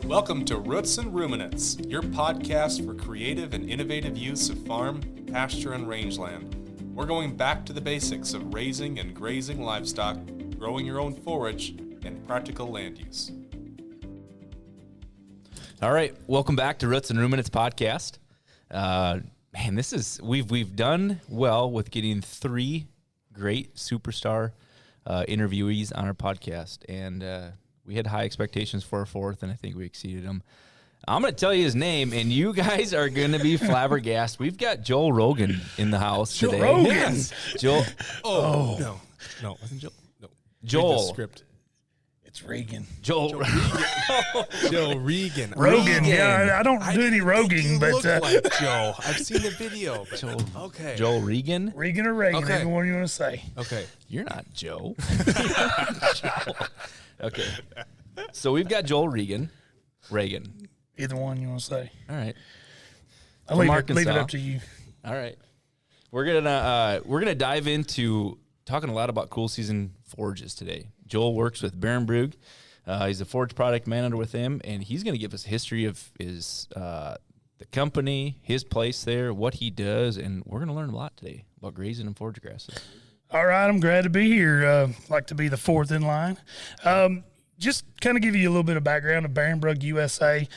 Welcome to Roots Ruminants, your podcast for creative and innovative use of farm, pasture, and rangeland. We're going back to the basics of raising and grazing livestock, growing your own forage, and practical land use. All right, welcome back to Roots and Ruminants podcast. Man, this is we've done well with getting three great superstar interviewees on our podcast, and we had high expectations for our fourth, and I think we exceeded them. I'm going to tell you his name, and you guys are going to be flabbergasted. We've got Joel Rogan in the house today. Joel Rogan. Yes. Joel. No, wasn't Joel. No, Joel. Read the script. It's Reagan. Joel Reagan. Rogan. Yeah, I don't do any roguing, but look like Joe. I've seen the video. But okay. Joel Reagan. Reagan or Reagan, Okay. everyone you want to say. Okay. You're not Joe. Joel. Okay. So we've got Joel Reagan. Either one you want to say. All right. I'll From leave it Arkansas. up to you. All right. We're gonna dive into talking a lot about cool season forages today. Joel works with Barenbrug. He's a forage product manager with them, and he's going to give us a history of his the company, his place there, what he does, and we're going to learn a lot today about grazing and forage grasses. All right, I'm glad to be here. Like to be the fourth in line. Just kind of give you a little bit of background of Barenbrug USA.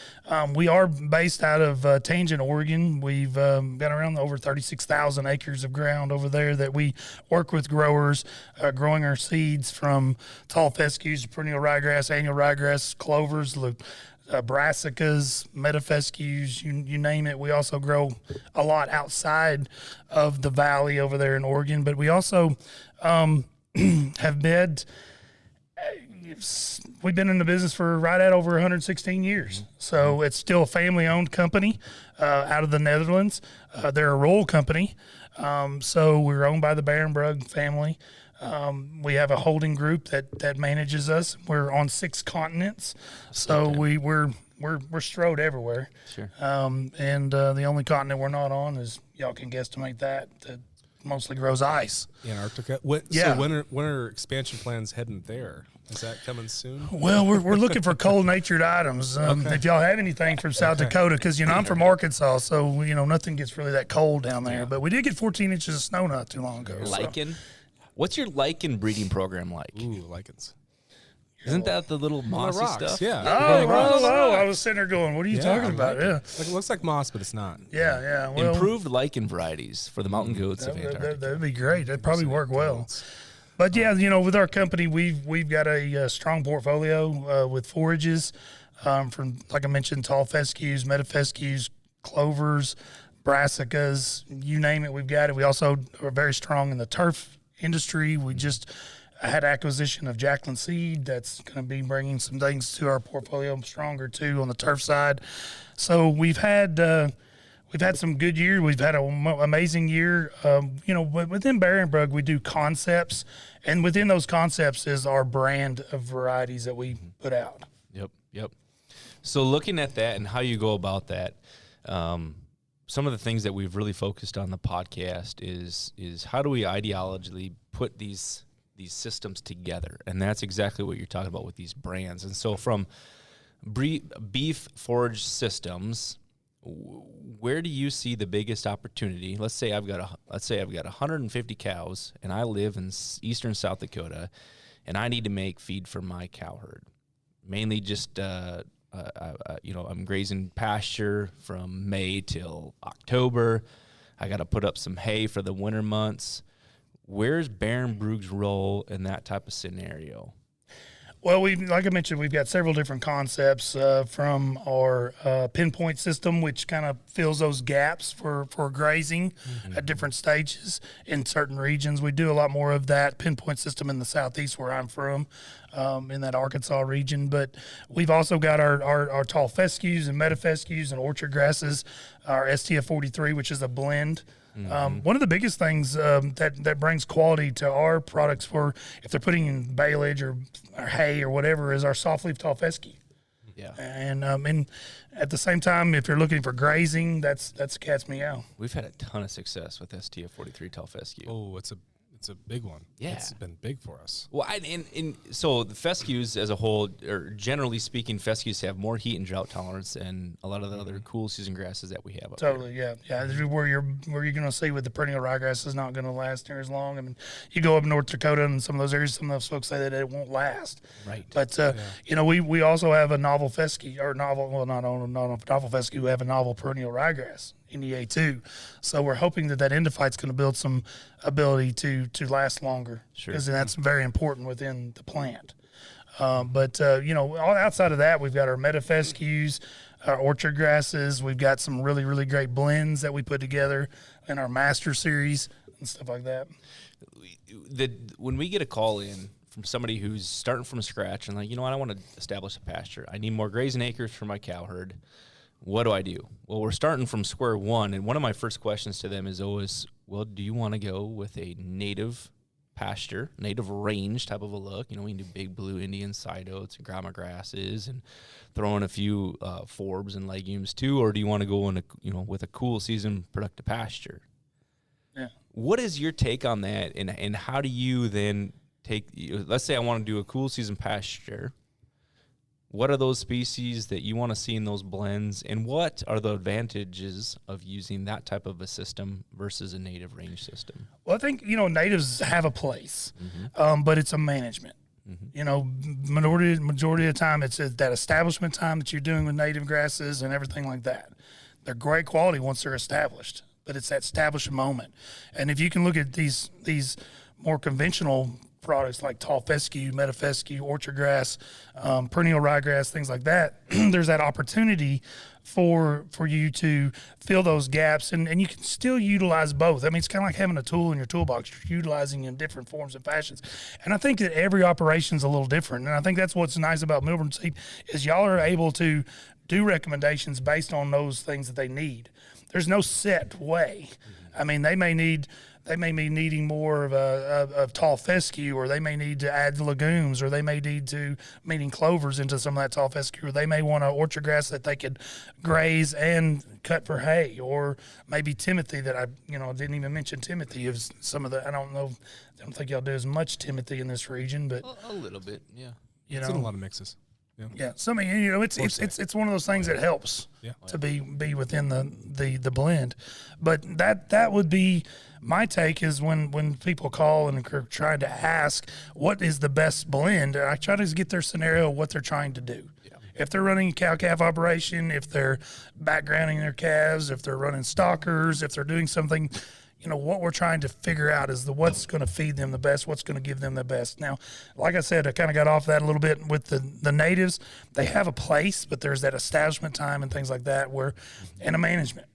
We are based out of Tangent, Oregon. We've got around over 36,000 acres of ground over there that we work with growers, growing our seeds from tall fescues, perennial ryegrass, annual ryegrass, clovers, brassicas, metafescues, you name it. We also grow a lot outside of the valley over there in Oregon, but we also have bed. We've been in the business for right at over 116 years. So it's still a family-owned company out of the Netherlands. They're a rural company. So we're owned by the Barenbrug family. We have a holding group that manages us. We're on 6 continents. So we're strode everywhere. Sure. And the only continent we're not on is, y'all can guesstimate that mostly grows ice. Antarctica. Yeah. So when are expansion plans heading there? Is that coming soon? Well, we're looking for cold-natured items. If y'all have anything from South Dakota, because, I'm from Arkansas, so, nothing gets really that cold down there. But we did get 14 inches of snow not too long ago. Lichen? What's your lichen breeding program like? Ooh, lichens. Isn't that the little mossy rocks, stuff? yeah. Oh, I was sitting there going, what are you talking about? Like Yeah. Like, it looks like moss, but it's not. Yeah. Well, Improved lichen varieties for the mountain goats of Antarctica. that'd be great. That'd probably work well. But yeah, with our company, we've got a strong portfolio with forages from, like I mentioned, tall fescues, metafescues, clovers, brassicas, you name it, we've got it. We also are very strong in the turf industry. We just had acquisition of Jacqueline Seed. That's going to be bringing some things to our portfolio stronger too on the turf side. So we've had some good years. We've had an amazing year. Within Barenbrug, we do concepts, and within those concepts is our brand of varieties that we put out. Yep. So looking at that and how you go about that, some of the things that we've really focused on the podcast is how do we ideologically put these systems together, and that's exactly what you're talking about with these brands. And so from beef forage systems, where do you see the biggest opportunity? Let's say I've got 150 cows, and I live in eastern South Dakota, and I need to make feed for my cow herd. Mainly just I'm grazing pasture from May till October. I got to put up some hay for the winter months. Where's Barenbrug's role in that type of scenario? Well, like I mentioned, we've got several different concepts from our pinpoint system, which kind of fills those gaps for grazing at different stages in certain regions. We do a lot more of that pinpoint system in the southeast where I'm from, in that Arkansas region. But we've also got our tall fescues and metafescues and orchard grasses, our STF 43, which is a blend. One of the biggest things that brings quality to our products for if they're putting in baleage or hay or whatever is our soft leaf tall fescue. Yeah. And at the same time, if you're looking for grazing, that's cat's meow. We've had a ton of success with STF 43 tall fescue. Oh, it's it's a big one. Yeah. It's been big for us. Well, so the fescues as a whole, or generally speaking, fescues have more heat and drought tolerance than a lot of the other cool season grasses that we have up Totally, here. yeah. This is where you're going to see with the perennial ryegrass is not going to last near as long. I mean, you go up North Dakota and some of those areas, some of those folks say that it won't last. Right. But you know, we also have a novel fescue, or novel, well, not a novel fescue. We have a novel perennial ryegrass, NEA 2. So we're hoping that endophyte's going to build some ability to last longer. Sure. Because that's very important within the plant. But you know, outside of that, we've got our metafescues, our orchard grasses. We've got some really, really great blends that we put together in our master series and stuff like that. When we get a call in from somebody who's starting from scratch and like, you know what, I want to establish a pasture. I need more grazing acres for my cow herd. What do I do? Well, we're starting from square one, and one of my first questions to them is always, well, do you want to go with a native pasture, native range type of a look? You know, we can do big blue Indian side oats and grama grasses and throw in a few forbs and legumes too, or do you want to go in with a cool season productive pasture? Yeah. What is your take on that, and how do you then take? Let's say I want to do a cool season pasture. What are those species that you want to see in those blends, and what are the advantages of using that type of a system versus a native range system? Well, I think, you know, natives have a place, but it's a management. You know, majority of the time, it's that establishment time that you're doing with native grasses and everything like that. They're great quality once they're established, but it's that establishment moment. And if you can look at these more conventional products like tall fescue, metafescue, orchard grass, perennial ryegrass, things like that, there's that opportunity for you to fill those gaps, and you can still utilize both. I mean, it's kind of like having a tool in your toolbox. You're utilizing in different forms and fashions. And I think that every operation's a little different. And I think that's what's nice about Milburn Seed is y'all are able to do recommendations based on those things that they need. There's no set way. I mean, they may be needing more of tall fescue, or they may need to add legumes, or they may need to meeting clovers into some of that tall fescue, or they may want an orchard grass that they could graze and cut for hay, or maybe Timothy that I didn't even mention. Timothy is some of the, I don't think y'all do as much Timothy in this region, but A little bit, yeah. It's in a lot of mixes. Yeah. So I mean, you know, it's one of those things that helps to be within the blend. But that would be my take is when people call and are trying to ask what is the best blend, I try to get their scenario of what they're trying to do. Yeah. If they're running a cow-calf operation, if they're backgrounding their calves, if they're running stockers, if they're doing something, you know, what we're trying to figure out is what's going to feed them the best, what's going to give them the best. Now, like I said, I kind of got off that a little bit with the natives. They have a place, but there's that establishment time and things like that and a management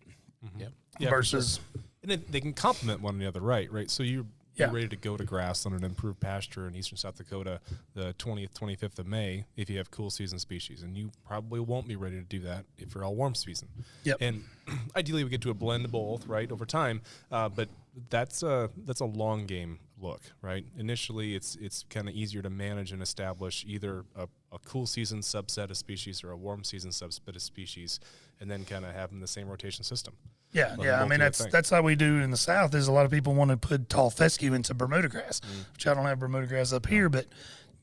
versus. And they can complement one another, right? So you're ready to go to grass on an improved pasture in eastern South Dakota the 20th, 25th of May if you have cool season species. And you probably won't be ready to do that if you're all warm season. Yep. And ideally we get to a blend of both, right, over time. But that's a long game look, right? Initially it's kind of easier to manage and establish either a cool season subset of species or a warm season subset of species, and then kind of have them in the same rotation system. Yeah. I mean, that's how we do in the South. Is a lot of people want to put tall fescue into Bermuda grass, which I don't have Bermuda grass up here, but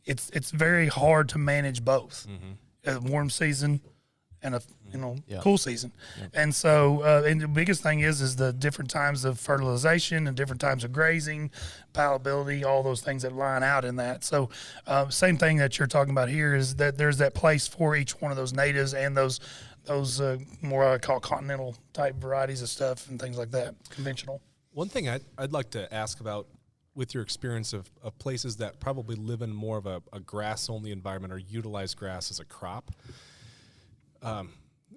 it's very hard to manage both a warm season and a cool season. And so and the biggest thing is the different times of fertilization and different times of grazing, palatability, all those things that line out in that. So same thing that you're talking about here is that there's that place for each one of those natives and those more I call continental type varieties of stuff and things like that, conventional. One thing I'd like to ask about with your experience of places that probably live in more of a grass-only environment or utilize grass as a crop.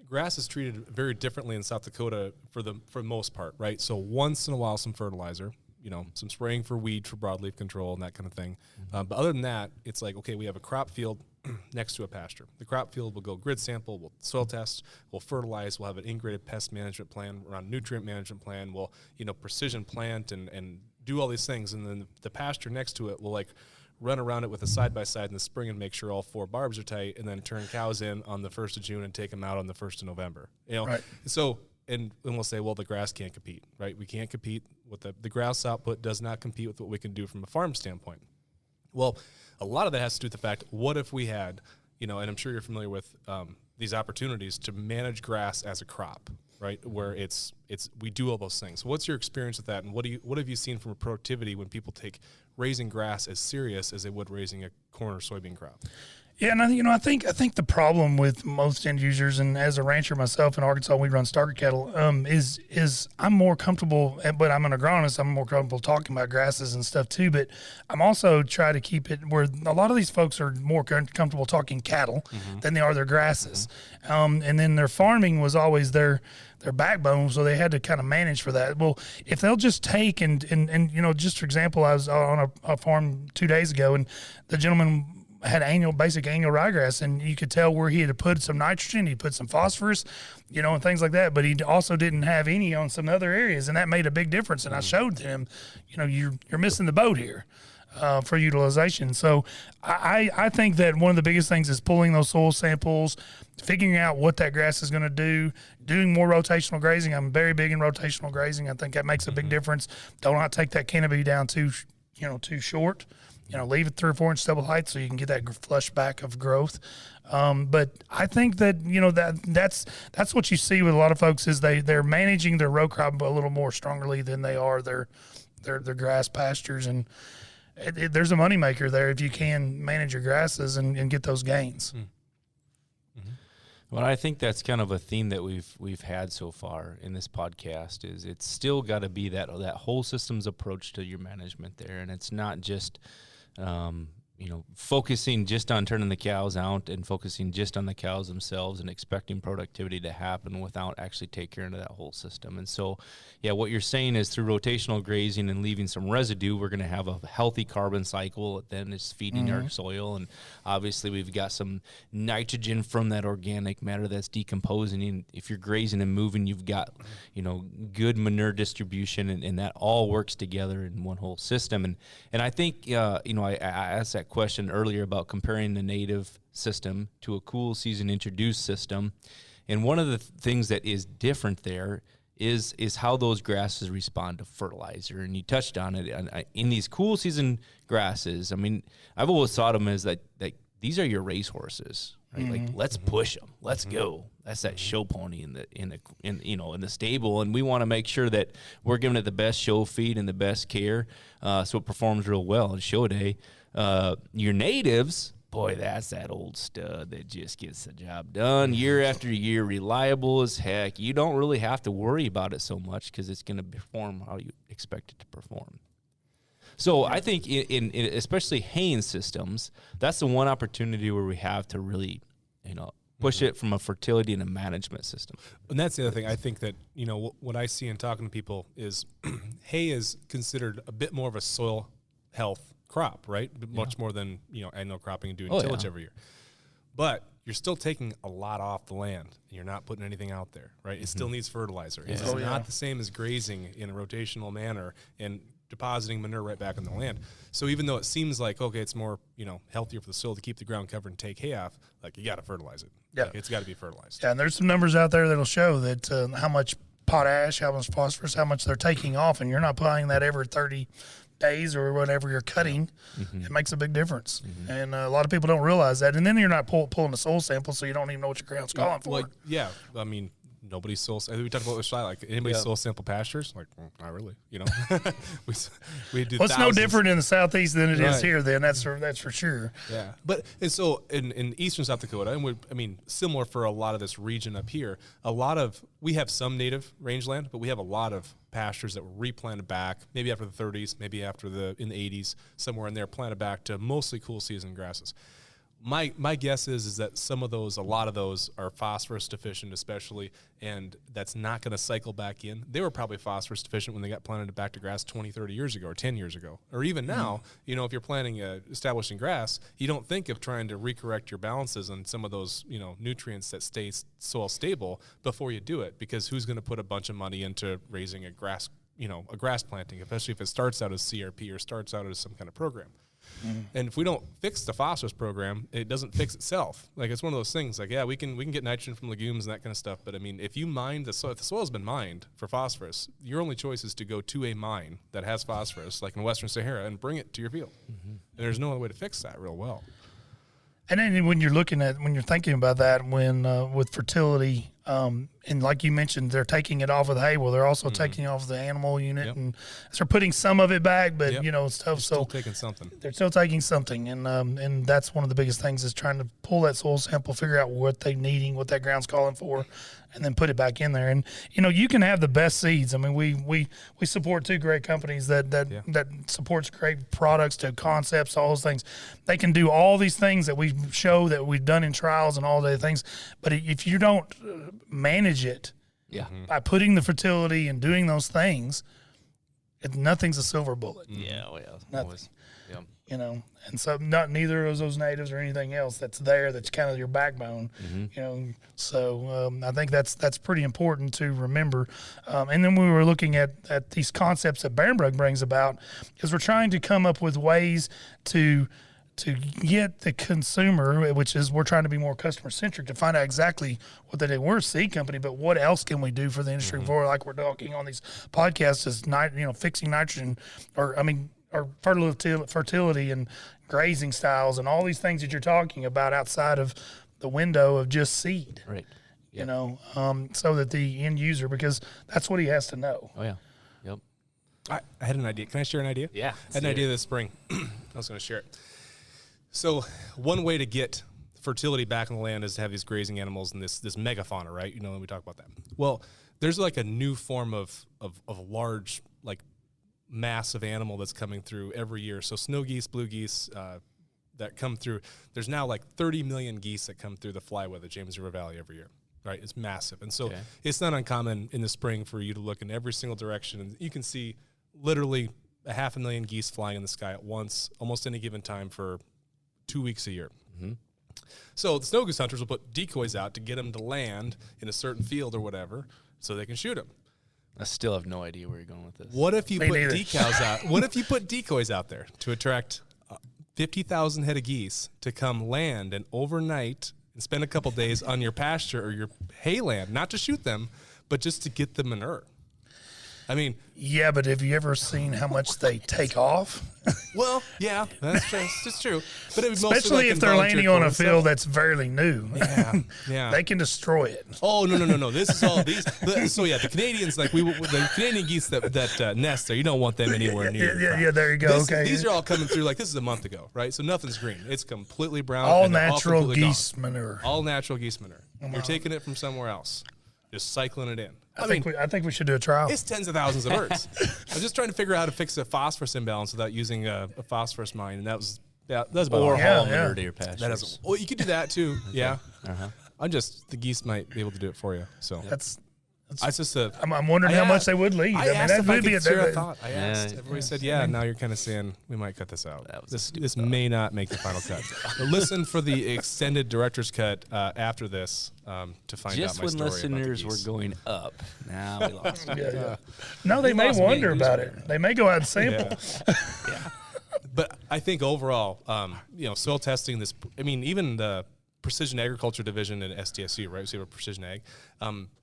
Grass is treated very differently in South Dakota for the most part, right? So once in a while, some fertilizer, some spraying for weed for broadleaf control and that kind of thing. But other than that, it's like, okay, we have a crop field next to a pasture. The crop field will go grid sample, we'll soil test, we'll fertilize, we'll have an integrated pest management plan, around nutrient management plan, we'll, precision plant and do all these things. And then the pasture next to it will like run around it with a side-by-side in the spring and make sure all 4 barbs are tight, and then turn cows in on the 1st of June and take them out on the 1st of November. Right. So and we'll say, well, the grass can't compete, right? We can't compete with the grass output does not compete with what we can do from a farm standpoint. Well, a lot of that has to do with the fact, what if we had, and I'm sure you're familiar with these opportunities to manage grass as a crop, right? Where we do all those things. What's your experience with that, and what have you seen from a productivity when people take raising grass as serious as they would raising a corn or soybean crop? Yeah, and I think the problem with most end users, and as a rancher myself in Arkansas, we run starter cattle. Is I'm more comfortable, but I'm an agronomist. I'm more comfortable talking about grasses and stuff too. But I'm also trying to keep it where a lot of these folks are more comfortable talking cattle than they are their grasses. And then their farming was always their backbone, so they had to kind of manage for that. Well, if they'll just take and just for example, I was on a farm 2 days ago, and the gentleman had basic annual ryegrass, and you could tell where he had put some nitrogen, he put some phosphorus, and things like that. But he also didn't have any on some other areas, and that made a big difference. And I showed him, you're missing the boat here for utilization. So I think that one of the biggest things is pulling those soil samples, figuring out what that grass is going to do, doing more rotational grazing. I'm very big in rotational grazing. I think that makes a big difference. Do not take that canopy down too short. Leave it 3 or 4 inch stubble height so you can get that flush back of growth. But I think that, that's what you see with a lot of folks is they're managing their row crop a little more strongly than they are their grass pastures. And there's a moneymaker there if you can manage your grasses and get those gains. Well, I think that's kind of a theme that we've had so far in this podcast. Is it's still got to be that whole systems approach to your management there, and it's not just focusing just on turning the cows out and focusing just on the cows themselves and expecting productivity to happen without actually take care of that whole system. And so, yeah, what you're saying is through rotational grazing and leaving some residue, we're going to have a healthy carbon cycle. Then it's feeding our soil. And obviously we've got some nitrogen from that organic matter that's decomposing. And if you're grazing and moving, you've got, good manure distribution, and that all works together in one whole system. And I think, I asked that question earlier about comparing the native system to a cool season introduced system. And one of the things that is different there is how those grasses respond to fertilizer. And you touched on it in these cool season grasses. I mean, I've always thought of them as that these are your racehorses, right? Like, let's push them. Let's go. That's that show pony in the stable. And we want to make sure that we're giving it the best show feed and the best care. So it performs real well on show day. Your natives, boy, that's that old stud that just gets the job done year after year, reliable as heck. You don't really have to worry about it so much because it's going to perform how you expect it to perform. So I think in especially haying systems, that's the one opportunity where we have to really, push it from a fertility and a management system. And that's the other thing. I think that, what I see in talking to people is hay is considered a bit more of a soil health crop, right? Much more than, annual cropping and doing tillage every year. But you're still taking a lot off the land, and you're not putting anything out there, right? It still needs fertilizer. It's not the same as grazing in a rotational manner and depositing manure right back in the land. So even though it seems like, okay, it's more, healthier for the soil to keep the ground covered and take hay off, like, you got to fertilize it. Yeah. Like, it's got to be fertilized. Yeah, and there's some numbers out there that'll show that how much potash, how much phosphorus, how much they're taking off, and you're not applying that every 30 days or whatever you're cutting. It makes a big difference. And a lot of people don't realize that. And then you're not pulling the soil sample, so you don't even know what your ground's calling for. I mean, nobody's soil. We talked about this, like, anybody soil sample pastures? Like, not really. we do. Well, it's no different in the Southeast than it is here. Then that's for sure. Yeah, but and so in eastern South Dakota, and similar for a lot of this region up here. We have some native rangeland, but we have a lot of pastures that were replanted back, maybe after the 30s, maybe in the 80s, somewhere in there, planted back to mostly cool season grasses. My guess is that a lot of those are phosphorus deficient, especially, and that's not going to cycle back in. They were probably phosphorus deficient when they got planted back to grass 20, 30 years ago, or 10 years ago. Or even now, if you're planting establishing grass, you don't think of trying to recorrect your balances on some of those, nutrients that stay soil stable before you do it, because who's going to put a bunch of money into raising a grass planting, especially if it starts out as CRP or starts out as some kind of program. And if we don't fix the phosphorus program, it doesn't fix itself. Like, it's one of those things. Like, yeah, we can get nitrogen from legumes and that kind of stuff. But I mean, if you mine the soil, if the soil's been mined for phosphorus, your only choice is to go to a mine that has phosphorus, like in Western Sahara, and bring it to your field. And there's no other way to fix that real well. And then when you're thinking about that, with fertility, and like you mentioned, they're taking it off of the hay. Well, they're also taking it off the animal unit, and so they're putting some of it back, but stuff. Still taking something. They're still taking something, and that's one of the biggest things is trying to pull that soil sample, figure out what they're needing, what that ground's calling for, and then put it back in there. And you can have the best seeds. I mean, we support 2 great companies that supports great products to concepts, all those things. They can do all these things that we show that we've done in trials and all the things, but if you don't manage it by putting the fertility and doing those things, nothing's a silver bullet. Nothing. And so neither of those natives or anything else that's kind of your backbone. So I think that's pretty important to remember. And then we were looking at these concepts that Barenbrug brings about, is we're trying to come up with ways to get the consumer, which is we're trying to be more customer centric, to find out exactly what they do. We're a seed company, but what else can we do for the industry? For, like we're talking on these podcasts, is fixing nitrogen, or fertility and grazing styles and all these things that you're talking about outside of the window of just seed. Right. So that the end user, because that's what he has to know. Oh yeah. Yep. I had an idea. Can I share an idea? Yeah. I had an idea this spring. I was going to share it. So one way to get fertility back in the land is to have these grazing animals and this megafauna, right? And we talk about that. Well, there's like a new form of large, like, mass of animal that's coming through every year. So snow geese, blue geese that come through. There's now like 30 million geese that come through the flyway of the James River Valley every year. Right? It's massive. And so it's not uncommon in the spring for you to look in every single direction, and you can see literally 500,000 geese flying in the sky at once, almost any given time for 2 weeks a year. So the snow goose hunters will put decoys out to get them to land in a certain field or whatever so they can shoot them. I still have no idea where you're going with this. What if you put decals out? What if you put decoys out there to attract 50,000 head of geese to come land and overnight and spend a couple days on your pasture or your hay land, not to shoot them, but just to get them manure? I mean, yeah, but have you ever seen how much they take off? Well, yeah, that's true. It's true. But it would especially if they're landing on a field that's fairly new. Yeah, they can destroy it. Oh no! This is all these. So yeah, the Canadians, like the Canadian geese that nest there, you don't want them anywhere near. Yeah. There you go. These are all coming through. Like, this is a month ago, right? So nothing's green. It's completely brown. All natural geese manure. All natural geese manure. You're taking it from somewhere else, just cycling it in. I think we should do a trial. It's tens of thousands of birds. I'm just trying to figure out how to fix a phosphorus imbalance without using a phosphorus mine, and that was about or haul manure to your pasture. That is, well, you could do that too. Yeah. The geese might be able to do it for you. So that's just I'm wondering how much they would leave. I asked that would be a thought. I asked. Everybody said, yeah. Now you're kind of saying we might cut this out. This may not make the final cut. But listen for the extended director's cut after this to find out my story. Just when listeners were going up, now we lost. No, they may wonder about it. They may go out and sample. Yeah. But I think overall, soil testing. Even the Precision Agriculture Division at SDSU, right? So you have a precision ag.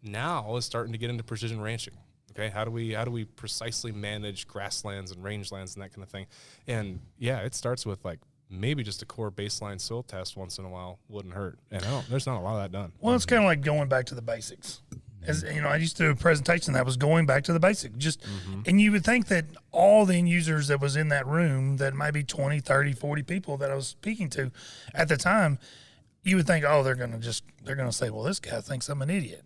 Now is starting to get into precision ranching. Okay, how do we precisely manage grasslands and rangelands and that kind of thing? And yeah, it starts with like maybe just a core baseline soil test once in a while wouldn't hurt. And there's not a lot of that done. Well, it's kind of like going back to the basics. As I used to do a presentation that was going back to the basics. And you would think that all the end users that was in that room, that might be 20, 30, 40 people that I was speaking to at the time, you would think, they're going to say, well, this guy thinks I'm an idiot.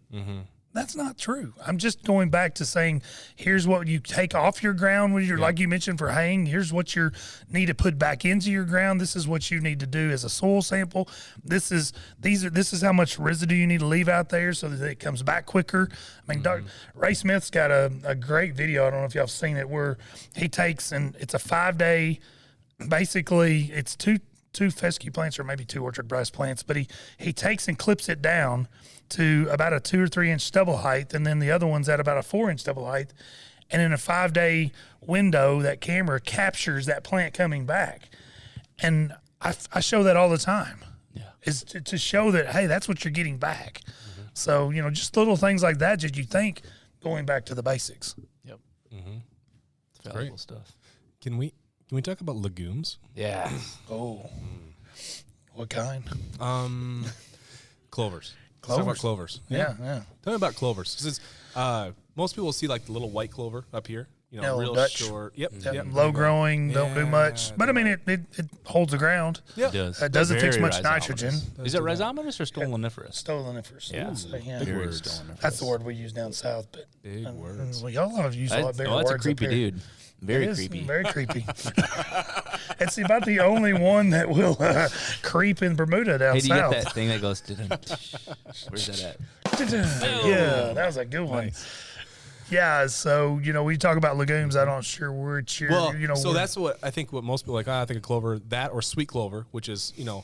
That's not true. I'm just going back to saying, here's what you take off your ground when you're, like you mentioned, for haying. Here's what you need to put back into your ground. This is what you need to do as a soil sample. This is how much residue you need to leave out there so that it comes back quicker. I mean, Ray Smith's got a great video. I don't know if y'all have seen it, where he takes, and it's a 5-day, basically it's two fescue plants or maybe 2 orchard brass plants, but he takes and clips it down to about a 2 or 3 inch stubble height, and then the other one's at about a 4 inch stubble height, and in a 5-day window that camera captures that plant coming back. And I show that all the time. Yeah. Is to show that, hey, that's what you're getting back. So, you know, just little things like that, just you think going back to the basics. Yep. It's valuable stuff. Can we talk about legumes? Yeah. Oh. What kind? Clovers. Let's talk about clovers. Yeah. Tell me about clovers. 'Cause it's, most people see like the little white clover up here. You know, Yeah, real Dutch. short. Yep. Low growing, don't do much. Yeah, But I mean, it holds the ground. Yeah. It does. It doesn't take Very much rhizomatous. nitrogen. Is it rhizomatous or stoloniferous? Stoloniferous. Yeah. Yeah. Very words. stoloniferous. That's the word we use down south. But Big words. well, y'all have used a lot bigger words. That's a up creepy here. dude. Very It is creepy. Very creepy. It's about the only one that will creep in Bermuda down Hey, do you south. get that thing that goes? Where's that at? Yeah, that was a good one. Yeah, so you know, we talk about legumes. I'm not sure where it's your, Well, you know. so that's what I think. What most people are like, I think of clover, that or sweet clover, which is a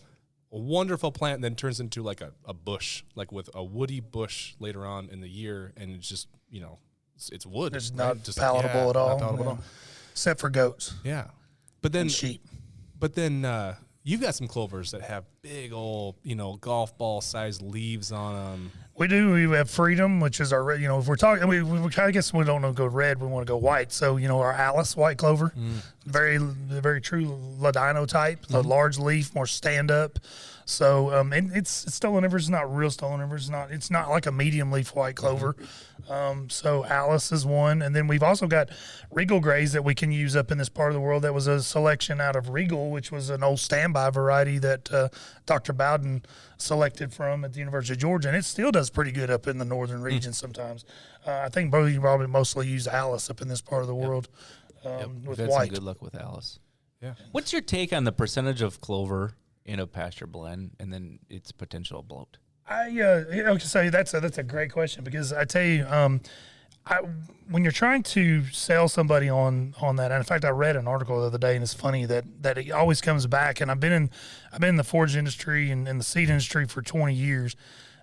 wonderful plant, and then turns into like a bush, like with a woody bush later on in the year, and it's just it's wood. It's right? not Just, palatable at all. Not palatable at all. Except for goats Yeah, but then and sheep. But then you've got some clovers that have big old, golf ball sized leaves on them. We do. We have Freedom, which is our, if we're talking, I guess we don't want to go red. We want to go white. So, our Alice white clover, very, very true Ladino type, a large leaf, more stand up. So, and it's stoloniferous, not real stoloniferous. It's not like a medium leaf white clover. So Alice is one. And then we've also got Regal Grays that we can use up in this part of the world. That was a selection out of Regal, which was an old standby variety that Dr. Bowden selected from at the University of Georgia. And it still does pretty good up in the northern region sometimes. I think you probably mostly use Alice up in this part of the world with We've had white. some good luck with Alice. Yeah. What's your take on the percentage of clover in a pasture blend and then its potential bloat? So that's a great question, because I tell you, when you're trying to sell somebody on that, and in fact, I read an article the other day, and it's funny that it always comes back. And I've been in the forage industry and in the seed industry for 20 years.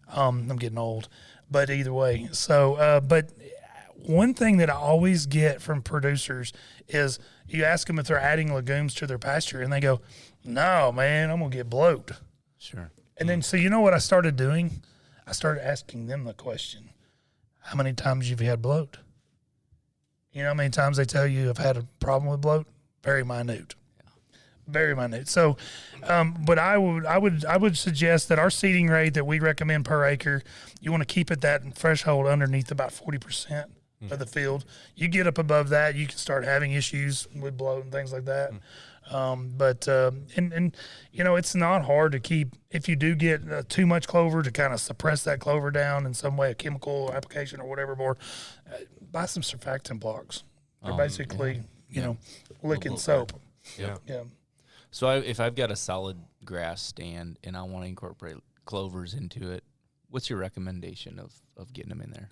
I'm getting old, but either way. So, but one thing that I always get from producers is you ask them if they're adding legumes to their pasture, and they go, "No, man, I'm gonna get bloat." Sure. And then, so you know what I started doing? I started asking them the question, how many times you've had bloat? You know how many times they tell you I've had a problem with bloat? Very minute. Very minute. So, but I would suggest that our seeding rate that we recommend per acre, you want to keep it that threshold underneath about 40% of the field. You get up above that, you can start having issues with bloat and things like that. But it's not hard to keep, if you do get too much clover, to kind of suppress that clover down in some way, a chemical application or whatever, more, buy some surfactant blocks. They're basically, licking soap. Yeah. Yeah. So if I've got a solid grass stand and I want to incorporate clovers into it, what's your recommendation of getting them in there?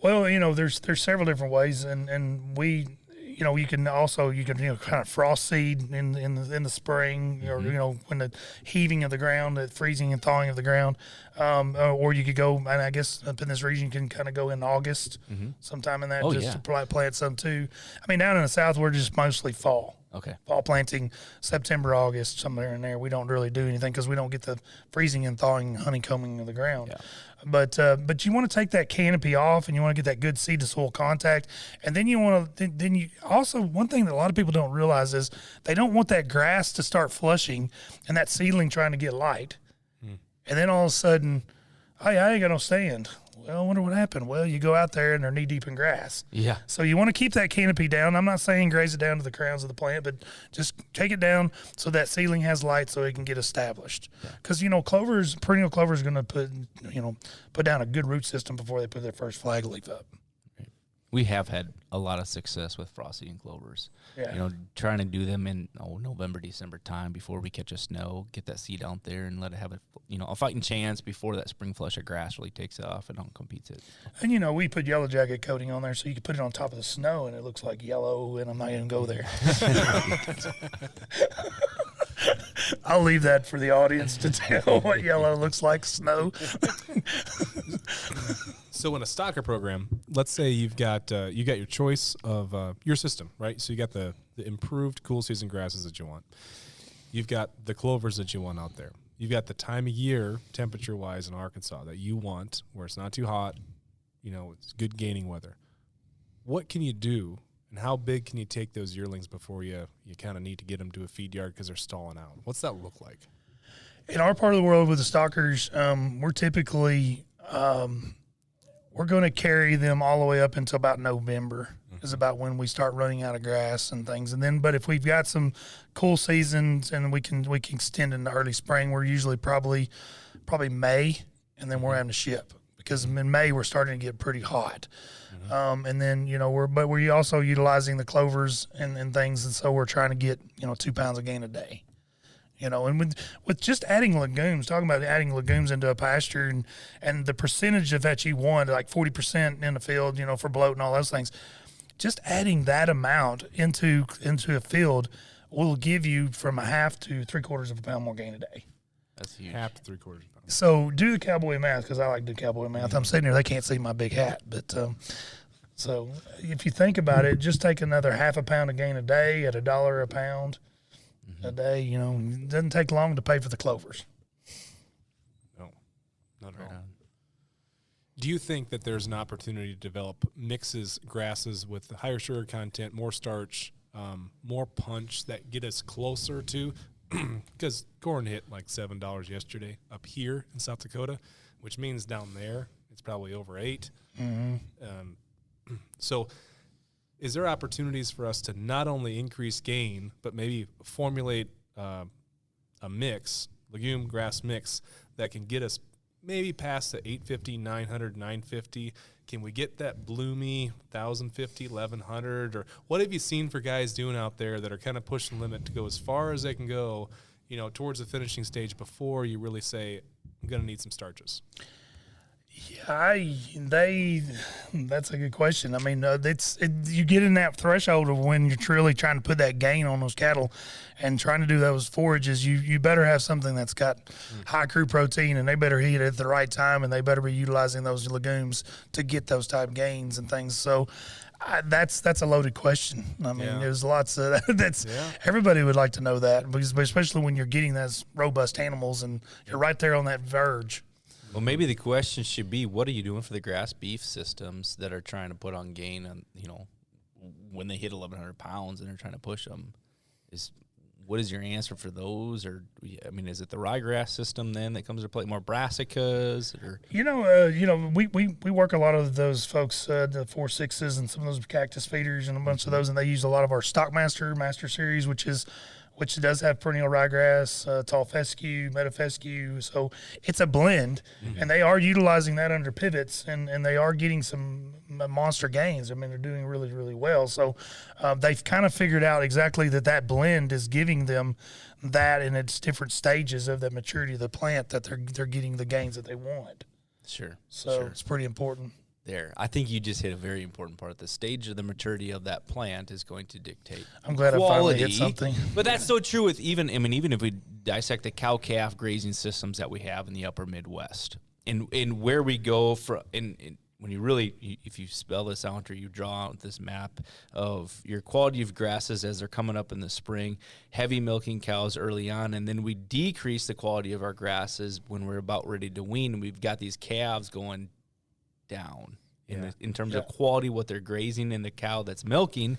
Well, there's several different ways, and we, you can kind of frost seed in the spring, or when the heaving of the ground, the freezing and thawing of the ground, or you could go, and I guess up in this region you can kind of go in August, sometime in that, to plant some too. I mean, down in the South we're just mostly fall. Okay. Fall planting, September, August, somewhere in there. We don't really do anything because we don't get the freezing and thawing, honeycombing of the ground. Yeah. But you want to take that canopy off, and you want to get that good seed to soil contact, and then you want to then you also, one thing that a lot of people don't realize is they don't want that grass to start flushing and that seedling trying to get light, and then all of a sudden, hey, I ain't got no stand. Well, I wonder what happened. Well, you go out there and they're knee deep in grass. Yeah. So you want to keep that canopy down. I'm not saying graze it down to the crowns of the plant, but just take it down so that seedling has light so it can get established. Because, perennial clover is going to put down a good root system before they put their first flag leaf up. We have had a lot of success with frost seeding clovers. Yeah. Trying to do them in November, December time before we catch a snow, get that seed out there and let it have a fighting chance before that spring flush of grass really takes off and competes it. And we put yellow jacket coating on there so you can put it on top of the snow and it looks like yellow, and I'm not going to go there. I'll leave that for the audience to tell what yellow looks like, snow. So in a stocker program, let's say you got your choice of your system, right? So you got the improved cool season grasses that you want. you've got the clovers that you want out there. You've got the time of year, temperature-wise, in Arkansas that you want, where it's not too hot, it's good gaining weather. What can you do, and how big can you take those yearlings before you kind of need to get them to a feed yard because they're stalling out? What's that look like? In our part of the world with the stockers, we're typically we're going to carry them all the way up until about November. Is about when we start running out of grass and things. And then, but if we've got some cool seasons and we can extend into early spring, we're usually probably May, and then we're having to ship because in May we're starting to get pretty hot. And then we're also utilizing the clovers and things, and so we're trying to get 2 pounds of gain a day. And with just adding legumes, talking about adding legumes into a pasture and the percentage of that you want, like 40% in the field, for bloat and all those things. Just adding that amount into a field will give you from a half to 3/4 of a pound more gain a day. That's huge. Half to 3/4 pounds. So do the cowboy math, because I like to do cowboy math. I'm sitting here, they can't see my big hat, but so if you think about it, just take another half a pound of gain a day at $1 a pound a day. It doesn't take long to pay for the clovers. No, not at all. Do you think that there's an opportunity to develop mixes, grasses with higher sugar content, more starch, more punch that get us closer to, because corn hit like $7 yesterday up here in South Dakota, which means down there it's probably over $8. So is there opportunities for us to not only increase gain, but maybe formulate a mix, legume grass mix, that can get us maybe past the 850, 900, 950? Can we get that bloomy 1,050, 1,100? Or what have you seen for guys doing out there that are kind of pushing the limit to go as far as they can go, towards the finishing stage before you really say, I'm going to need some starches? That's a good question. I mean, you get in that threshold of when you're truly trying to put that gain on those cattle and trying to do those forages. You better have something that's got high crude protein, and they better eat it at the right time, and they better be utilizing those legumes to get those type gains and things. So that's a loaded question. I mean, there's lots of everybody would like to know that, because especially when you're getting those robust animals and you're right there on that verge. Well, maybe the question should be, what are you doing for the grass beef systems that are trying to put on gain on, when they hit 1,100 pounds and they're trying to push them? What is your answer for those? Or, is it the ryegrass system then that comes to play, more brassicas? Or we work a lot of those folks, the 4.6s and some of those cactus feeders and a bunch of those, and they use a lot of our Stockmaster Master Series, which does have perennial ryegrass, tall fescue, meadow fescue. So it's a blend, and they are utilizing that under pivots, and they are getting some monster gains. I mean, they're doing really, really well. So they've kind of figured out exactly that blend is giving them that in its different stages of the maturity of the plant, that they're getting the gains that they want. Sure. So it's pretty important. There, I think you just hit a very important part. The stage of the maturity of that plant is going to dictate I'm glad quality. I finally hit something. But that's so true with even if we dissect the cow-calf grazing systems that we have in the upper Midwest, and where we go from, when you really, if you spell this out or you draw out this map of your quality of grasses as they're coming up in the spring, heavy milking cows early on, and then we decrease the quality of our grasses when we're about ready to wean, and we've got these calves going down in terms of quality, what they're grazing, and the cow that's milking.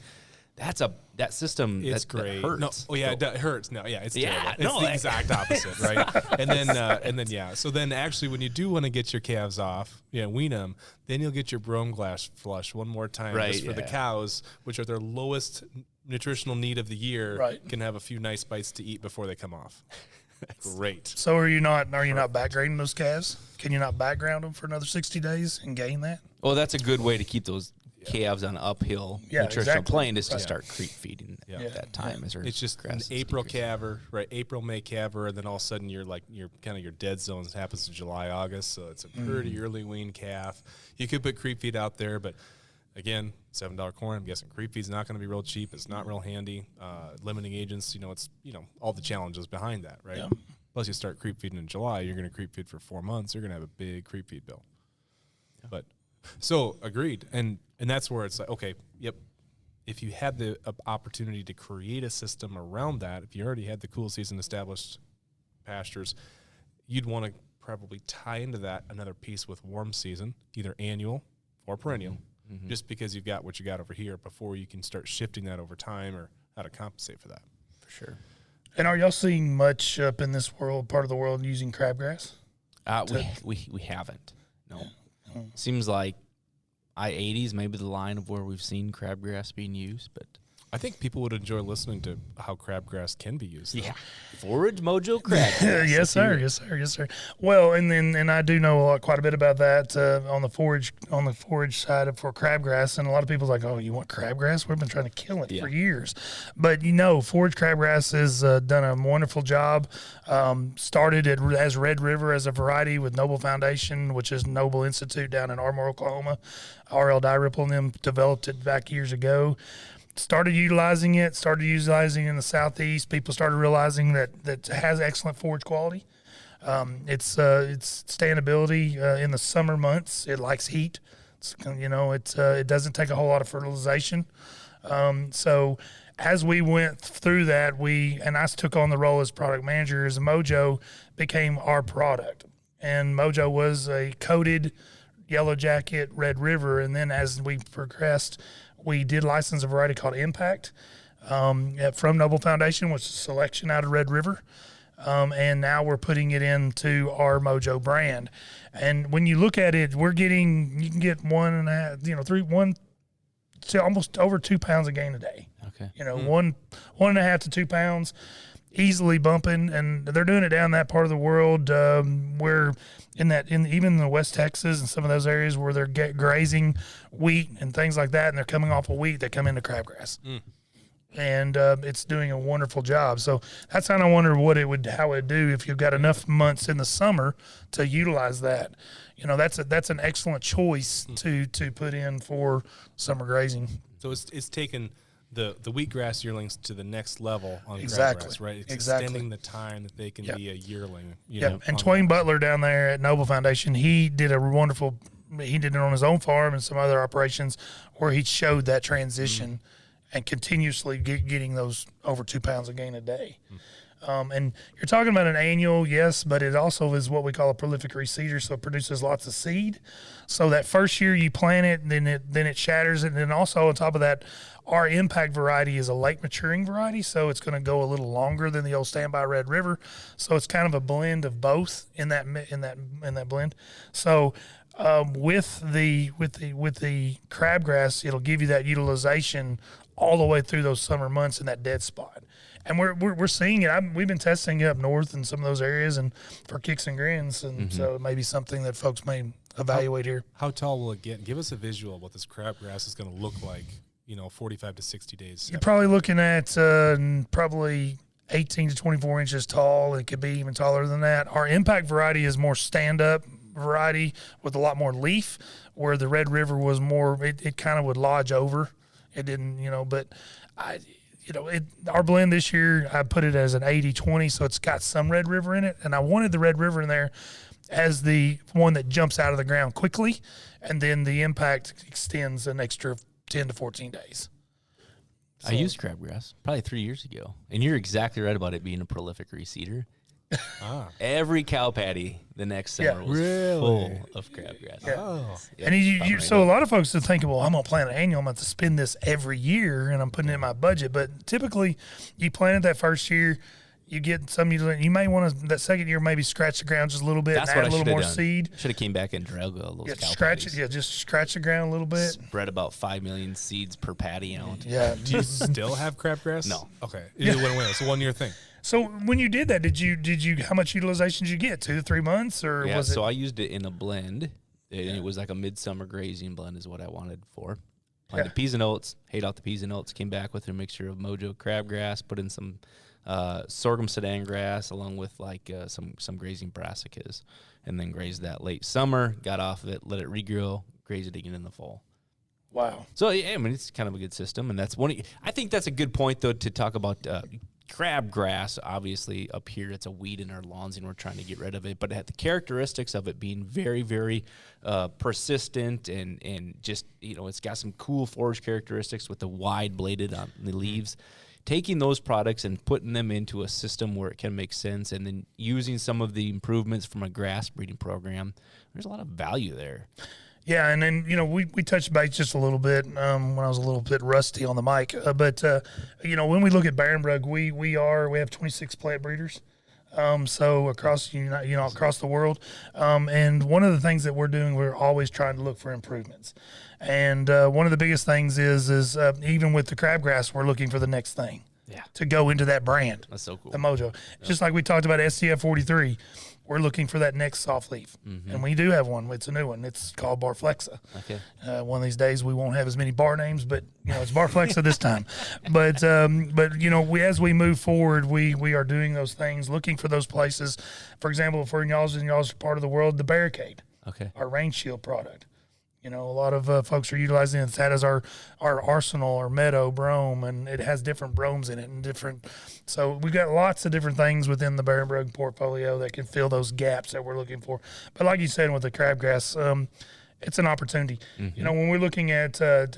That system. It's great. That hurts. It hurts. No, it's terrible. It's no, the exact opposite, right? and then so then actually when you do want to get your calves off, wean them, then you'll get your brome glass flush one more time, just for the cows, which are their lowest nutritional need of the year, can have a few nice bites to eat before they come off. Great. So are you not back grading those calves? Can you not background them for another 60 days and gain that? Well, that's a good way to keep those calves on an uphill nutritional plane, is to start creep feeding at that time. It's just an April calver, right? April, May calver, and then all of a sudden your dead zones happens in July, August. So it's a pretty early wean calf. You could put creep feed out there, but again, $7 corn. I'm guessing creep feed's not going to be real cheap. It's not real handy. Limiting agents, it's all the challenges behind that, right? Yeah. Plus, you start creep feeding in July, you're going to creep feed for 4 months. You're going to have a big creep feed bill. Yeah. But so agreed, and that's where it's like, okay, if you had the opportunity to create a system around that, if you already had the cool season established pastures, you'd want to probably tie into that another piece with warm season, either annual or perennial, just because you've got what you got over here before you can start shifting that over time or how to compensate for that. For sure. And are y'all seeing much up in this part of the world using crabgrass? We haven't. No. Seems like I-80s maybe the line of where we've seen crabgrass being used, but I think people would enjoy listening to how crabgrass can be used. Yeah. Forage Mojo crabgrass. Yes, sir. Yes, sir. Yes, sir. Well, and I do know quite a bit about that on the forage side for crabgrass, and a lot of people's like, oh, you want crabgrass? We've been trying to kill it for years, but forage crabgrass has done a wonderful job. Started as Red River as a variety with Noble Foundation, which is Noble Institute down in Armour, Oklahoma. R.L. Dyripple and them developed it back years ago. Started utilizing it in the Southeast. People started realizing that it has excellent forage quality. Its standability in the summer months. It likes heat. It doesn't take a whole lot of fertilization. So as we went through that, I took on the role as product manager, as Mojo became our product. And Mojo was a coated Yellow Jacket Red River. And then as we progressed, we did license a variety called Impact from Noble Foundation, which is a selection out of Red River. And now we're putting it into our Mojo brand. And when you look at it, you can get 1.5, almost over 2 pounds of gain a day. Okay. 1.5 to 2 pounds, easily bumping. And they're doing it down that part of the world where even in the West Texas and some of those areas where they're grazing wheat and things like that, and they're coming off of wheat, they come into crabgrass. And it's doing a wonderful job. So that's kind of wonder how it would do if you've got enough months in the summer to utilize that. That's an excellent choice to put in for summer grazing. So it's taken the wheatgrass yearlings to the next level on Exactly. crabgrass, right? It's Exactly. extending the time that they can be a yearling. And Twain Butler down there at Noble Foundation, he did it on his own farm and some other operations where he showed that transition and continuously getting those over 2 pounds of gain a day. And you're talking about an annual, yes, but it also is what we call a prolific reseeder, so it produces lots of seed. So that first year you plant it, and then it shatters it, and then also on top of that, our Impact variety is a late maturing variety, so it's going to go a little longer than the old Standby Red River. So it's kind of a blend of both in that blend. So with the crabgrass, it'll give you that utilization all the way through those summer months in that dead spot. And we're seeing it. We've been testing it up north in some of those areas and for kicks and grins, and so it may be something that folks may evaluate here. How tall will it get? Give us a visual of what this crabgrass is going to look like, 45 to 60 days. You're probably looking at probably 18 to 24 inches tall. It could be even taller than that. Our Impact variety is more stand-up variety with a lot more leaf, where the Red River was more, it kind of would lodge over. It didn't, but our blend this year, I put it as an 80-20, so it's got some Red River in it, and I wanted the Red River in there as the one that jumps out of the ground quickly, and then the Impact extends an extra 10 to 14 days. I used crabgrass probably 3 years ago, and you're exactly right about it being a prolific reseeder. Every cow patty the next summer was full of crabgrass. And so a lot of folks are thinking, well, I'm going to plant an annual. I'm going to spend this every year, and I'm putting it in my budget. But typically, you plant it that first year, you get some. You may want to that second year maybe scratch the ground just a little bit. That's and what add a little more seed. Should have came back and drilled those cow scratch patties. it. Just scratch the ground a little bit. Spread about 5 million seeds per patty out. Yeah. Do you still have crabgrass? No. Okay. It's a 1 year thing. So when you did that, did you how much utilization did you get? 2 to 3 months, or was it? So I used it in a blend. It was like a midsummer grazing blend is what I wanted for. Planted peas and oats, hayed out the peas and oats, came back with a mixture of Mojo crabgrass, put in some sorghum sedan grass along with some grazing brassicas, and then grazed that late summer, got off of it, let it regrow, graze it again in the fall. Wow. So, it's kind of a good system, and that's I think that's a good point, though, to talk about crabgrass, obviously up here, it's a weed in our lawns and we're trying to get rid of it, but it had the characteristics of it being very, very persistent and just, it's got some cool forage characteristics with the wide bladed on the leaves. Taking those products and putting them into a system where it can make sense, and then using some of the improvements from a grass breeding program, there's a lot of value there. Yeah, and then, we touched base just a little bit when I was a little bit rusty on the mic. But when we look at Barenbrug, we have 26 plant breeders. So across across the world, and one of the things that we're doing, we're always trying to look for improvements. And one of the biggest things is even with the crabgrass, we're looking for the next thing to go into that brand. That's so cool. The mojo. Yep. Just like we talked about STF 43, we're looking for that next soft leaf. Mm-hmm. And we do have one. It's a new one. It's called Barflexa. Okay. One of these days we won't have as many bar names, but it's Barflexa this time. But as we move forward, we are doing those things, looking for those places. For example, for y'all's part of the world, the Barricade. Okay. Our rain shield product. A lot of folks are utilizing it. That as our arsenal, our meadow brome, and it has different bromes in it and different. So we've got lots of different things within the Barenbrug portfolio that can fill those gaps that we're looking for. But like you said, with the crabgrass, it's an opportunity. Mm-hmm. When we're looking at, a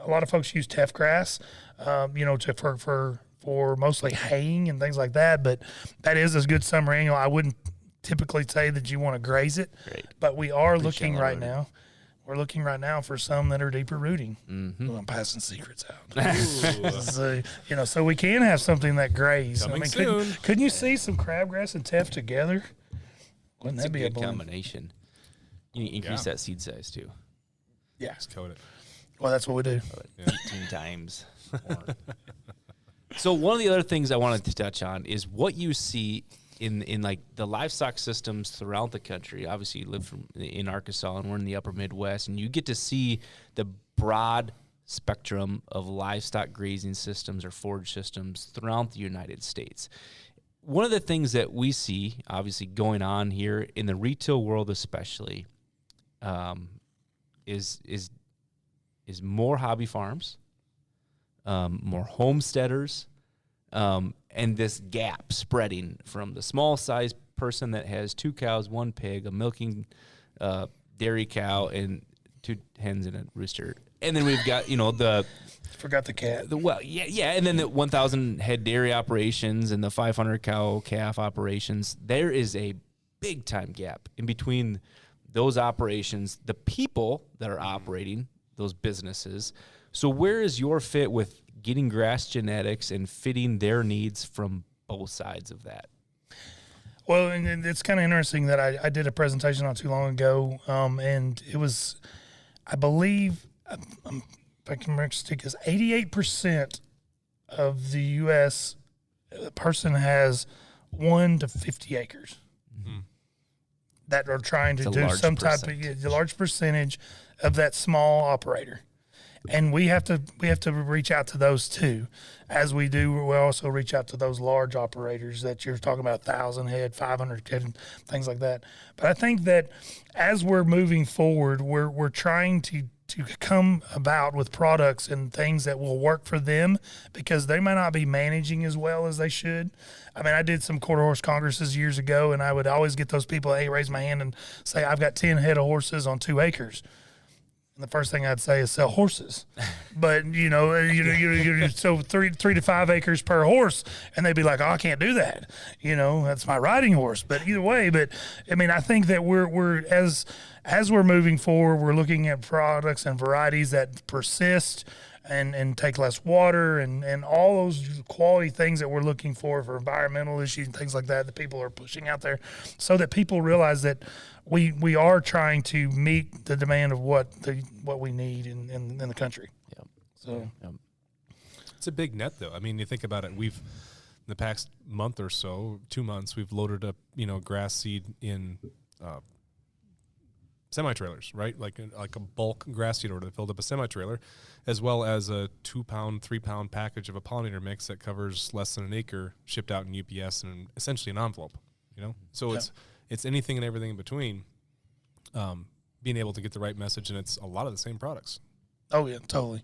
lot of folks use teff grass, for mostly haying and things like that. But that is a good summer annual. I wouldn't typically say that you want to graze it, but we are looking right now. We're looking right now for some that are deeper rooting. Mm-hmm. Well, I'm passing secrets out. So we can have something that graze. Coming soon. Couldn't you see some crabgrass and teff together? Wouldn't that be a good combination? You increase that seed size too. Yeah. Just coat it. Well, that's what we do. 18 times. So one of the other things I wanted to touch on is what you see in like the livestock systems throughout the country. Obviously, you live in Arkansas, and we're in the upper Midwest, and you get to see the broad spectrum of livestock grazing systems or forage systems throughout the United States. One of the things that we see, obviously, going on here in the retail world, especially, is more hobby farms, more homesteaders. And this gap spreading from the small size person that has 2 cows, 1 pig, a milking dairy cow, and 2 hens and a rooster. And then we've got, forgot the cat. And then the 1,000 head dairy operations and the 500 cow calf operations. There is a big time gap in between those operations, the people that are operating those businesses. So where is your fit with getting grass genetics and fitting their needs from both sides of that? Well, and it's kind of interesting that I did a presentation not too long ago, and it was, I believe, if I can remember, is 88% of the U.S. person has 1 to 50 acres that are trying to do some type of a large percentage of that small operator. And we have to reach out to those too. As we do, we also reach out to those large operators that you're talking about, 1,000 head, 500 head, things like that. But I think that as we're moving forward, we're trying to come about with products and things that will work for them, because they might not be managing as well as they should. I mean, I did some quarter horse congresses years ago, and I would always get those people, hey, raise my hand and say, I've got 10 head of horses on 2 acres. And the first thing I'd say is sell horses, but so 3 to 5 acres per horse, and they'd be like, "Oh, I can't do that. That's my riding horse." But either way, I mean, I think that we're as we're moving forward, we're looking at products and varieties that persist and take less water and all those quality things that we're looking for environmental issues and things like that people are pushing out there, so that people realize that we are trying to meet the demand of what we need in the country. Yep. So it's a big net, though. I mean, you think about it. We've, in the past month or so, 2 months, we've loaded up grass seed in semi-trailers, right? Like a bulk grass seed order that filled up a semi-trailer, as well as a 2-pound, 3-pound package of a pollinator mix that covers less than an acre, shipped out in UPS and essentially an envelope. So it's anything and everything in between. Being able to get the right message, and it's a lot of the same products. Oh yeah, totally.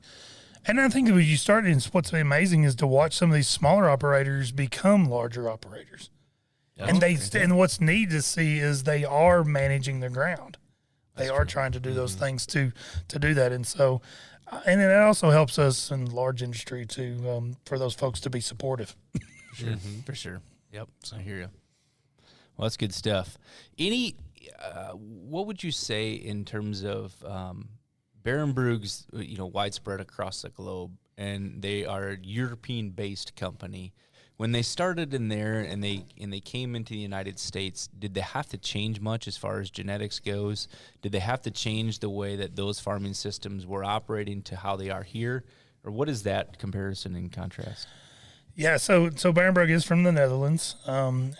And I think when you start, and what's amazing is to watch some of these smaller operators become larger operators. And and what's neat to see is they are managing their ground. They are trying to do those things to do that. And so, and it also helps us in large industry to, for those folks to be supportive. For sure. Yep. I hear you. Well, that's good stuff. What would you say in terms of Barenbrug's, widespread across the globe, and they are a European-based company? When they started in there and they came into the United States, did they have to change much as far as genetics goes? Did they have to change the way that those farming systems were operating to how they are here? Or what is that comparison in contrast? Yeah, so Barenbrug is from the Netherlands, and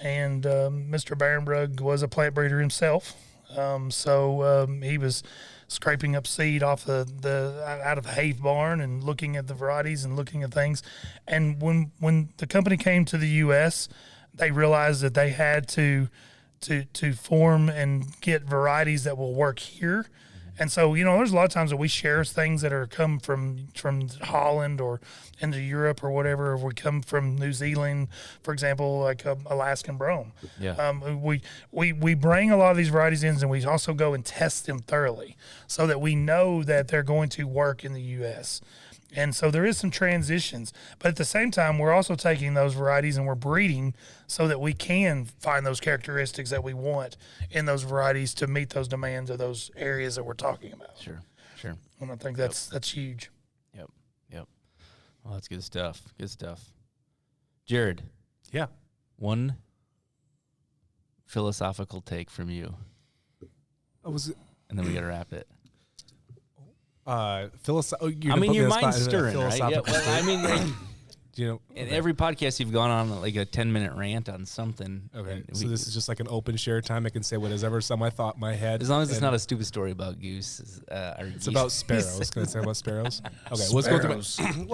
Mr. Barenbrug was a plant breeder himself. He was scraping up seed off out of the hay barn and looking at the varieties and looking at things. And when the company came to the U.S., they realized that they had to form and get varieties that will work here. And so, there's a lot of times that we share things that are come from Holland or into Europe or whatever. Or we come from New Zealand, for example, like Alaskan brome. Yeah. We bring a lot of these varieties in, and we also go and test them thoroughly so that we know that they're going to work in the U.S. And so there is some transitions, but at the same time, we're also taking those varieties and we're breeding so that we can find those characteristics that we want in those varieties to meet those demands of those areas that we're talking about. Sure. And I think that's huge. Yep. Well, that's good stuff. Jared. Yeah. One philosophical take from you. And then we got to wrap it. Your mind's stirring, right? Yeah, well, in every podcast you've gone on like a 10-minute rant on something. Okay, so this is just like an open share time. I can say whatever's on my thought, my head. As long as it's not a stupid story about gooses. It's about sparrows. Can I say about sparrows? Okay, what's going through I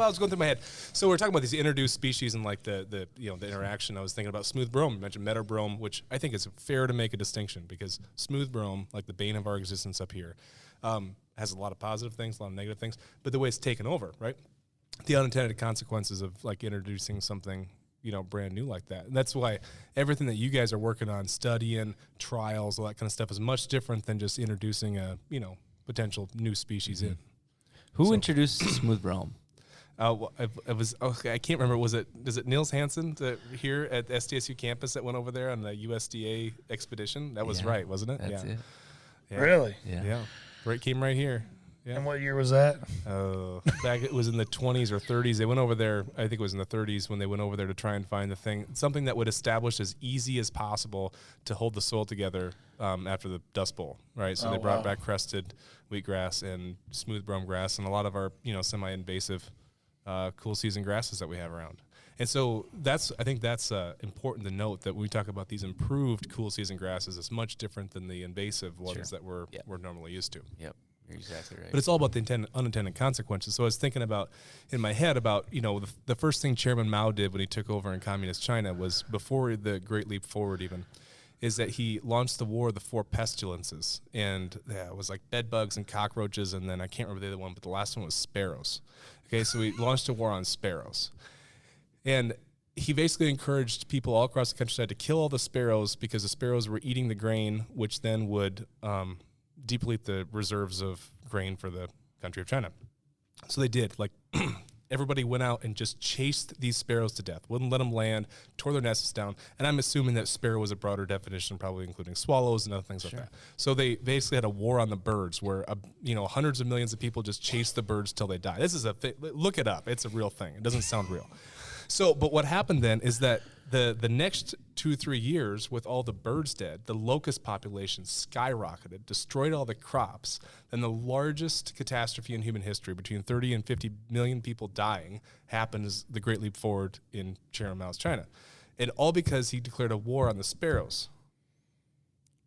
was going through my head. So we're talking about these introduced species and like the interaction. I was thinking about smooth brome. You mentioned meadow brome, which I think is fair to make a distinction because smooth brome, like the bane of our existence up here, has a lot of positive things, a lot of negative things, but the way it's taken over, right? The unintended consequences of like introducing something, brand new like that. And that's why everything that you guys are working on, studying, trials, all that kind of stuff is much different than just introducing a, potential new species in. Who introduced smooth brome? It was I can't remember. Is it Niels Hansen here at SDSU campus that went over there on the USDA expedition? That was right, wasn't it? That's it. Yeah. Really? Yeah. Right, came right here. Yeah. And what year was that? Back it was in the 20s or 30s. They went over there. I think it was in the 30s when they went over there to try and find something that would establish as easy as possible to hold the soil together after the Dust Bowl, right? So they brought back crested wheatgrass and smooth brome grass and a lot of our semi-invasive cool season grasses that we have around. And so I think that's important to note that when we talk about these improved cool season grasses, it's much different than the invasive ones that we're normally used to. Yep. You're exactly right. But it's all about the unintended consequences. So I was thinking about, in my head, about, the first thing Chairman Mao did when he took over in communist China was, before the Great Leap Forward even, is that he launched the war of the Four Pestilences. And it was like bed bugs and cockroaches, and then I can't remember the other one, but the last one was sparrows. Okay, so he launched a war on sparrows. And he basically encouraged people all across the countryside to kill all the sparrows because the sparrows were eating the grain, which then would deplete the reserves of grain for the country of China. So they did. Like, everybody went out and just chased these sparrows to death, wouldn't let them land, tore their nests down. And I'm assuming that sparrow was a broader definition, probably including swallows and other things like that. So they basically had a war on the birds where, hundreds of millions of people just chased the birds till they die. This is look it up. It's a real thing. It doesn't sound real. So, but what happened then is that the next 2-3 years, with all the birds dead, the locust population skyrocketed, destroyed all the crops, and the largest catastrophe in human history, between 30 and 50 million people dying, happened as the Great Leap Forward in Chairman Mao's China. And all because he declared a war on the sparrows,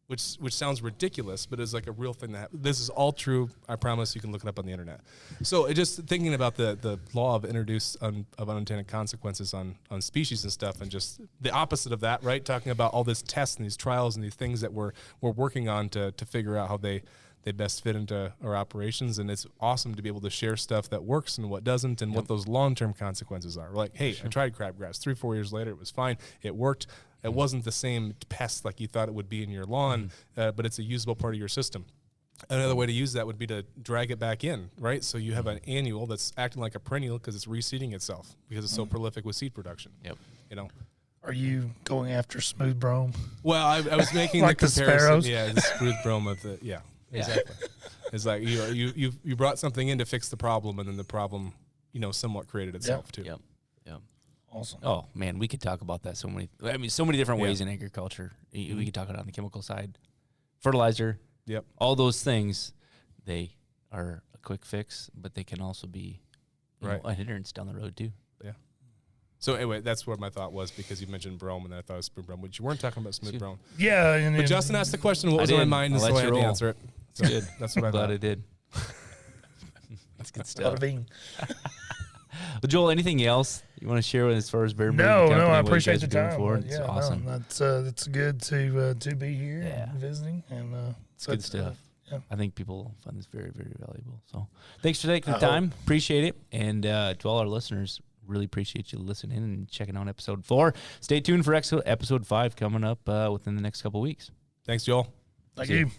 which sounds ridiculous, but is like a real thing that happened. This is all true. I promise. You can look it up on the internet. So just thinking about the law of of unintended consequences on species and stuff, and just the opposite of that, right? Talking about all this tests and these trials and these things that we're working on to figure out how they they best fit into our operations. And it's awesome to be able to share stuff that works and what doesn't, and what those long-term consequences are. We're like, hey, I tried crabgrass. 3-4 years later, it was fine. It worked. It wasn't the same pest like you thought it would be in your lawn, but it's a usable part of your system. Another way to use that would be to drag it back in, right? So you have an annual that's acting like a perennial because it's reseeding itself because it's so prolific with seed production. Yep. You know. Are you going after smooth brome? Well, I was making Like the the comparison. sparrows? Yeah, the smooth brome of the exactly. It's like you brought something in to fix the problem, and then the problem, somewhat created itself too. Yep. Awesome. Oh man, we could talk about that so many different ways in agriculture. We could talk about it on the chemical side, fertilizer. Yep. All those things, they are a quick fix, but they can also be a hindrance down the road too. Yeah. So anyway, that's what my thought was, because you mentioned brome, and then I thought it was smooth brome, but you weren't talking about smooth brome. Yeah. But Justin asked the question, what was on my mind, and so I had to answer it. So Good. That's what I Glad thought. I did. That's good Bada stuff. bing. Well, Joel, anything else you want to share with as far as Barenbrug? No, Company, I what you appreciate guys the are doing time. for it? But It's yeah, awesome. No, that's good to be here Yeah. and visiting, and It's good stuff. yeah. I think people find this very, very valuable. So thanks for taking the I time. Appreciate it. And to all our listeners, really appreciate you listening and checking out episode 4. Stay tuned for episode 5 coming up within the next couple weeks. Thanks, Joel. Thank See you. ya.